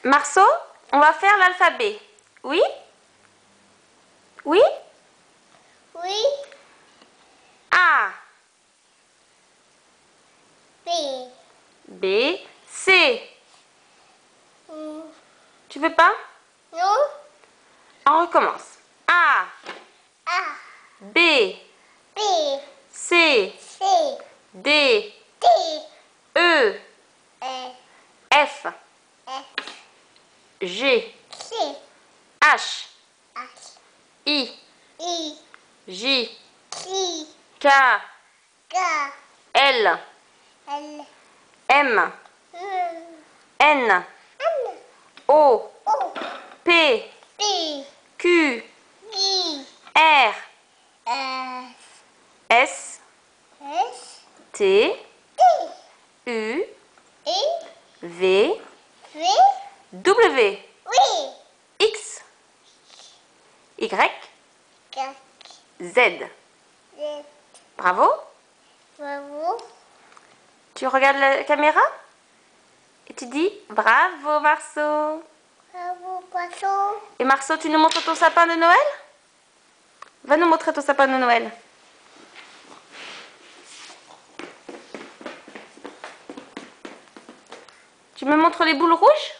Marceau, on va faire l'alphabet. Oui? Oui? Oui. A. B. B. C. Mm. Tu veux pas? Non. On recommence. A. A. B. B. C. C. D. D. E. E. F. F. G. C. H. H. I. I. J. J. K. K. L. L. M. N. N. N. O. O. P. P. Q. Q. R. S. S. S. T. T. U. E. V. V. W. Oui. X. Y. K. Z. Z. Bravo. Bravo. Tu regardes la caméra et tu dis bravo Marceau. Bravo, poisson. Et Marceau, tu nous montres ton sapin de Noël? Va nous montrer ton sapin de Noël. Tu me montres les boules rouges?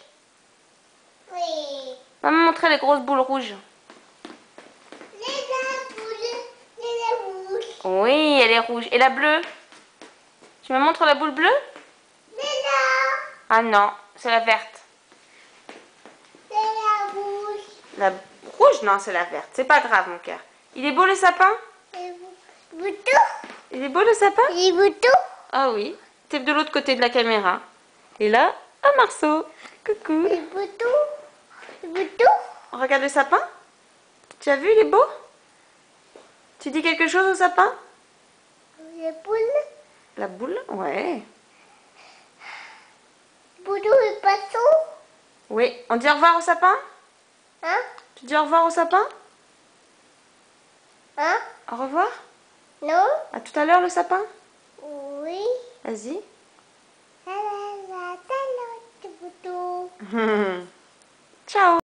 Oui. Va me montrer les grosses boules rouges. Les rouges. Oui, elle est rouge. Et la bleue? Tu me montres la boule bleue? Ah non, c'est la verte. C'est la rouge. La rouge? Non, c'est la verte. C'est pas grave, mon cœur. Il est beau le sapin? Les boutons. Il est beau le sapin? Les boutons. Ah oui. T'es de l'autre côté de la caméra. Et là, un Marceau. Coucou. Les boutons. Les boutons. Regarde le sapin. Tu as vu, il est beau? Tu dis quelque chose au sapin? Les poules. La boule? Ouais. Boutons et poissons. Oui. On dit au revoir au sapin? Hein? Tu dis au revoir au sapin? Hein? Au revoir? Non? À tout à l'heure le sapin? Oui. Vas-y. La la la la la, les boutons. Ciao.